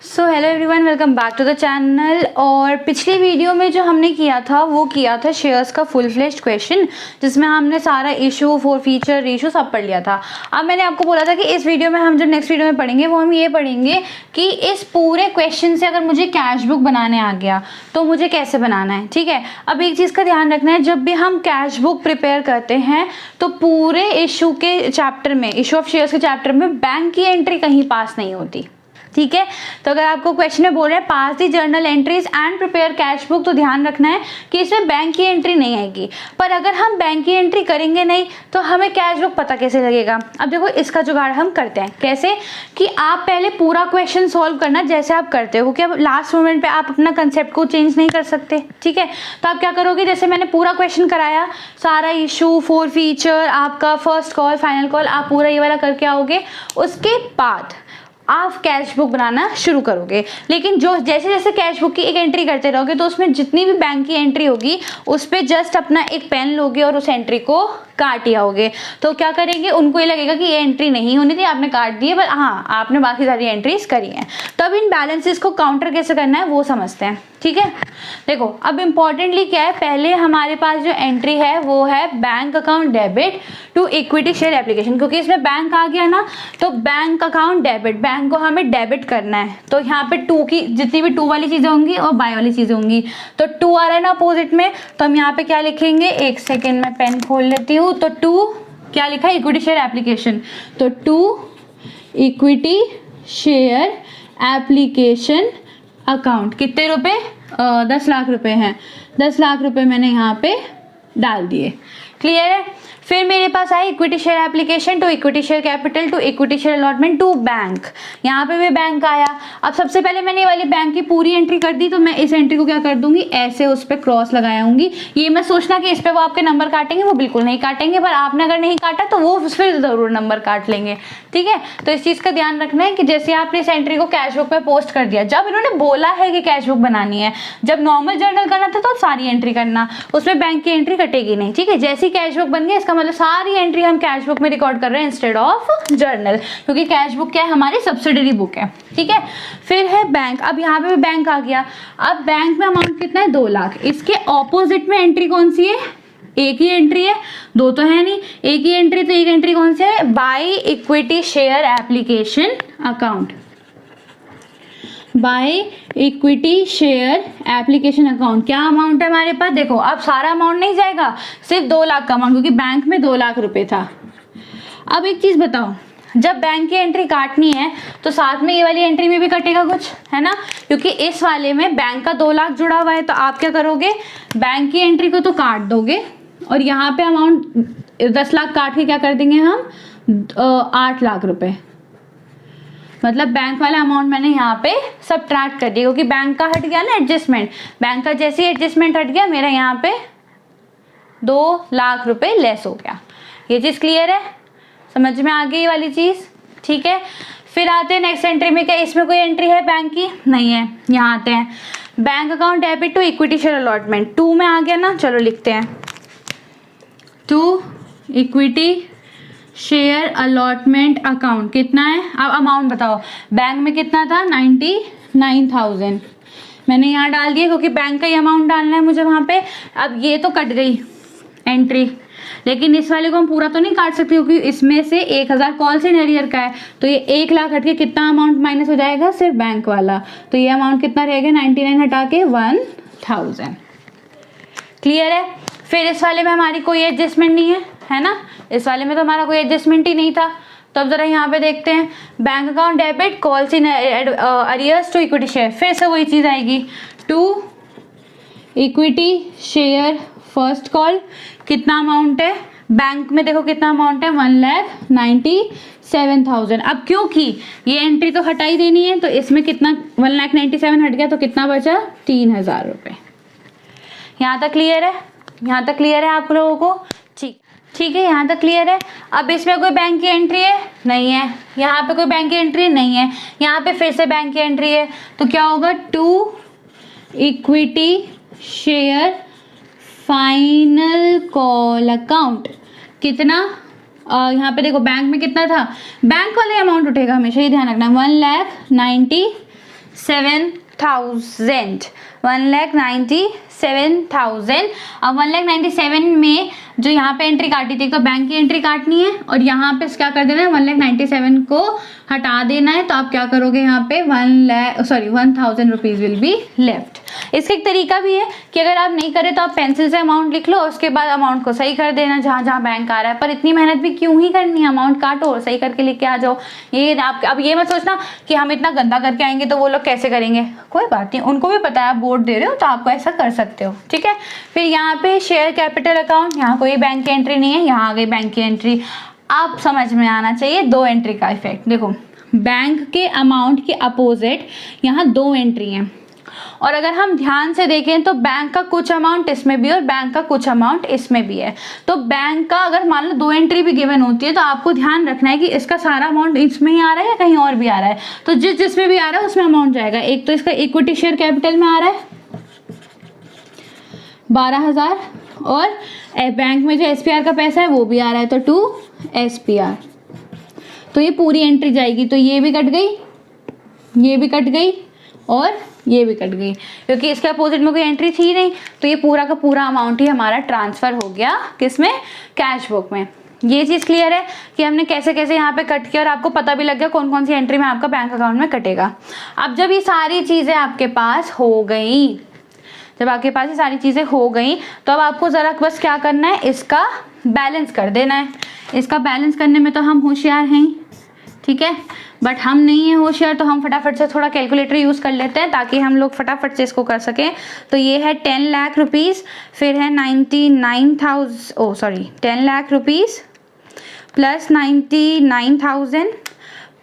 So hello everyone, welcome back to the channel. और पिछली video में जो हमने किया था शेयर्स का फुल फ्लेश्ड क्वेश्चन, जिसमें हमने सारा इशू, फोर फीचर, रेशो सब पढ़ लिया था। अब मैंने आपको बोला था कि इस वीडियो में हम जो नेक्स्ट वीडियो में पढ़ेंगे वो हम ये पढ़ेंगे कि इस पूरे क्वेश्चन से अगर मुझे कैश बुक बनाने आ गया तो मुझे कैसे बनाना है। ठीक है, अब एक चीज़ का ध्यान रखना है, जब भी हम कैश बुक प्रिपेयर करते हैं तो पूरे इशू के चैप्टर में, इशू ऑफ शेयर्स के चैप्टर में बैंक की एंट्री कहीं पास नहीं होती। ठीक है, तो अगर आपको क्वेश्चन में बोल रहे हैं pass the journal entries and prepare cash book, तो ध्यान रखना है कि इसमें बैंक की एंट्री नहीं आएगी। पर अगर हम बैंक की एंट्री करेंगे नहीं तो हमें कैश बुक पता कैसे लगेगा। अब देखो, इसका जुगाड़ हम करते हैं कैसे कि आप पहले पूरा क्वेश्चन सॉल्व करना जैसे आप करते हो, कि अब लास्ट मोमेंट पे आप अपना कंसेप्ट को चेंज नहीं कर सकते। ठीक है, तो आप क्या करोगे, जैसे मैंने पूरा क्वेश्चन कराया, सारा इशू, फोर फीचर, आपका फर्स्ट कॉल, फाइनल कॉल, आप पूरा ये वाला करके आओगे। उसके बाद आप कैश बुक बनाना शुरू करोगे। लेकिन जो जैसे जैसे कैश बुक की एक एंट्री करते रहोगे तो उसमें जितनी भी बैंक की एंट्री होगी उस पर जस्ट अपना एक पेन लोगे और उस एंट्री को काट आओगे। तो क्या करेंगे, उनको ये लगेगा कि ये एंट्री नहीं होनी थी, आपने काट दी है, पर हाँ आपने बाकी सारी एंट्रीज करी हैं। तो अब इन बैलेंसेस को काउंटर कैसे करना है वो समझते हैं। ठीक है, देखो अब इम्पॉर्टेंटली क्या है, पहले हमारे पास जो एंट्री है वो है bank account debit to equity share application. क्योंकि इसमें बैंक आ गया ना, तो बैंक अकाउंट डेबिट, बैंक को हमें डेबिट करना है। तो यहाँ पे टू की जितनी भी टू वाली चीज़ें होंगी और बाय वाली चीज़ें होंगी, तो टू आ रहा है ना अपोजिट में, तो हम यहाँ पे क्या लिखेंगे, एक सेकेंड में पेन खोल लेती हूँ। तो टू क्या लिखा है, इक्विटी शेयर एप्लीकेशन, तो to equity share application account. कितने रुपए, 10 लाख रुपए हैं, 10 लाख रुपए मैंने यहाँ पे डाल दिए। क्लियर है। फिर मेरे पास आई equity share application to equity share capital to equity share allotment to bank. यहाँ पे भी बैंक आया। अब सबसे पहले मैंने ये वाली बैंक की पूरी एंट्री कर दी, तो मैं इस एंट्री को क्या कर दूंगी, ऐसे उस पर क्रॉस लगाऊंगी। ये मैं सोचना कि इस पर वो आपके नंबर काटेंगे, वो बिल्कुल नहीं काटेंगे, पर आपने अगर नहीं काटा तो वो फिर जरूर नंबर काट लेंगे। ठीक है, तो इस चीज़ का ध्यान रखना है कि जैसे आपने इस एंट्री को कैश बुक में पोस्ट कर दिया, जब इन्होंने बोला है कि कैश बुक बनानी है, जब नॉर्मल जर्नल करना था तो सारी एंट्री करना, उसमें बैंक की एंट्री कटेगी नहीं। ठीक है, जैसी कैश बुक बन गई इसका मतलब सारी एंट्री हम कैश बुक में रिकॉर्ड कर रहे हैं इंस्टेड ऑफ जर्नल, क्योंकि कैश बुक क्या है, हमारी सब्सिडरी बुक है। ठीक है, फिर है बैंक। अब यहाँ पे भी बैंक आ गया। अब बैंक में अमाउंट कितना है, 2 लाख। इसके ऑपोजिट में एंट्री कौन सी है, एक ही एंट्री है, दो तो है नहीं, एक ही एंट्री। तो एक एंट्री कौन सी है, by equity share application account, by equity share application account. क्या अमाउंट है हमारे पास, देखो अब सारा अमाउंट नहीं जाएगा, सिर्फ 2 लाख का अमाउंट, क्योंकि बैंक में 2 लाख रुपए था। अब एक चीज बताओ, जब बैंक की एंट्री काटनी है तो साथ में ये वाली एंट्री में भी कटेगा कुछ, है ना, क्योंकि इस वाले में बैंक का 2 लाख जुड़ा हुआ है। तो आप क्या करोगे, बैंक की एंट्री को तो काट दोगे और यहाँ पे अमाउंट 10 लाख काट के क्या कर देंगे हम, 8 लाख रुपए। मतलब बैंक वाला अमाउंट मैंने यहाँ पे सबट्रैक्ट कर दिया, क्योंकि बैंक का हट गया ना एडजस्टमेंट, बैंक का जैसे ही एडजस्टमेंट हट गया मेरा यहाँ पे 2 लाख रुपए लेस हो गया। ये चीज़ क्लियर है, समझ में आ गई वाली चीज़। ठीक है, फिर आते हैं नेक्स्ट एंट्री में। क्या इसमें कोई एंट्री है बैंक की, नहीं है। यहाँ आते हैं bank account debit to equity share allotment, 2 में आ गया ना, चलो लिखते हैं, to equity share allotment account. कितना है, अब अमाउंट बताओ, बैंक में कितना था, 99,000 मैंने यहाँ डाल दिया, क्योंकि बैंक का ही अमाउंट डालना है मुझे वहाँ पे। अब ये तो कट गई एंट्री, लेकिन इस वाले को हम पूरा तो नहीं काट सकते, क्योंकि इसमें से 1000 कॉल से एरियर का है। तो ये 1 लाख हट के कितना अमाउंट माइनस हो जाएगा, सिर्फ बैंक वाला। तो ये अमाउंट कितना रहेगा, 99 हटा के 1000। क्लियर है। फिर इस वाले में हमारी कोई एडजस्टमेंट नहीं है ना, इस वाले में तो हमारा कोई एडजस्टमेंट ही नहीं था। तो अब जरा यहाँ पे देखते हैं, bank account debit calls in arrears to equity share, फिर से वही चीज़ आएगी, to equity share first call. कितना अमाउंट है बैंक में, देखो कितना अमाउंट है, 1,97,000। अब क्योंकि ये एंट्री तो हटाई देनी है, तो इसमें कितना, 1,97,000 हट गया, तो कितना बचा, 3,000 रुपये। यहाँ तक क्लियर है, यहाँ तक क्लियर है आप लोगों को। ठीक है, यहाँ तक क्लियर है। अब इसमें कोई बैंक की एंट्री है, नहीं है। यहाँ पे कोई बैंक की एंट्री नहीं है, यहाँ पे फिर से बैंक की एंट्री है। तो क्या होगा, to equity share final call account. कितना, यहाँ पे देखो बैंक में कितना था, बैंक वाले अमाउंट उठेगा हमेशा, ये ध्यान रखना, 1,90,000 1,97,000, 1,97,000। अब 1,97,000 में जो यहाँ पे एंट्री काटी थी तो बैंक की एंट्री काटनी है और यहाँ पे क्या कर देना है 1,97,000 को हटा देना है। तो आप क्या करोगे यहाँ पे 1,000 रुपीज़ विल बी लेफ्ट। इसका एक तरीका भी है कि अगर आप नहीं करें तो आप पेंसिल से अमाउंट लिख लो, उसके बाद अमाउंट को सही कर देना जहाँ जहाँ बैंक आ रहा है। पर इतनी मेहनत भी क्यों ही करनी है, अमाउंट काटो और सही करके लेके आ जाओ। ये आप अब ये मत सोचना कि हम इतना गंदा करके आएंगे तो वो लोग कैसे करेंगे, कोई बात नहीं, उनको भी पता है आप बोर्ड दे रहे हो तो आपको ऐसा कर सकते हो, ठीक है। फिर यहाँ पे शेयर कैपिटल अकाउंट, यहाँ कोई बैंक की एंट्री नहीं है, यहाँ आ गई बैंक की एंट्री। आप समझ में आना चाहिए दो एंट्री का इफेक्ट। देखो बैंक के अमाउंट के अपोजिट यहाँ दो एंट्री हैं और अगर हम ध्यान से देखें तो बैंक का कुछ अमाउंट इसमें भी है और बैंक का कुछ अमाउंट इसमें भी है। तो बैंक का अगर मान लो दो एंट्री भी गिवन होती है तो आपको ध्यान रखना है कि इसका सारा अमाउंट इसमें ही आ रहा है या कहीं और भी आ रहा है। तो जिसमें भी आ रहा है उसमें अमाउंट जाएगा। एक तो इसका इक्विटी शेयर कैपिटल में आ रहा है 12,000 और बैंक में जो SPR का पैसा है वो भी आ रहा है तो 2 SPR। तो ये पूरी एंट्री जाएगी। तो ये भी कट गई, ये भी कट गई और ये भी कट गई क्योंकि इसके अपोजिट में कोई एंट्री थी नहीं। तो ये पूरा का पूरा अमाउंट ही हमारा ट्रांसफ़र हो गया किसमें, कैश बुक में। ये चीज़ क्लियर है कि हमने कैसे कैसे यहाँ पे कट किया और आपको पता भी लग गया कौन कौन सी एंट्री में आपका बैंक अकाउंट में कटेगा। अब जब ये सारी चीज़ें आपके पास हो गई, जब आपके पास ये सारी चीज़ें हो गई तो अब आपको ज़रा बस क्या करना है, इसका बैलेंस कर देना है। इसका बैलेंस करने में तो हम होशियार हैं, ठीक है, बट हम नहीं है होशियार तो हम फटाफट से थोड़ा कैलकुलेटर यूज़ कर लेते हैं ताकि हम लोग फटाफट से इसको कर सकें। तो ये है 10 लाख रुपीज़, फिर है 10 lakh rupees plus 99,000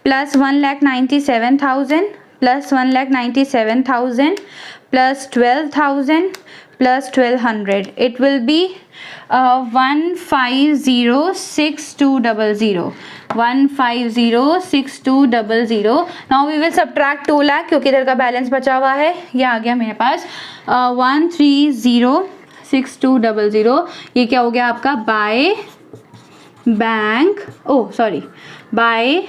plus 1,97,000 plus 1,97,000 plus 12,000 plus 1,200। It will be 150,6200, 150,6200। Now we will subtract 2 lakh क्योंकि इधर का बैलेंस बचा हुआ है। ये आ गया मेरे पास 130,6200। ये क्या हो गया आपका, by bank, by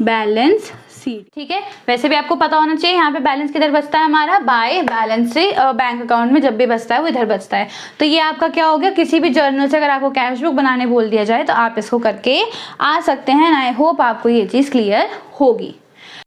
balance sheet, ठीक है। वैसे भी आपको पता होना चाहिए यहाँ पे बैलेंस किधर बचता है हमारा, बाय बैलेंस से बैंक अकाउंट में जब भी बचता है वो इधर बचता है। तो ये आपका क्या हो गया, किसी भी जर्नल से अगर आपको कैश बुक बनाने बोल दिया जाए तो आप इसको करके आ सकते हैं। आई होप आपको ये चीज़ क्लियर होगी।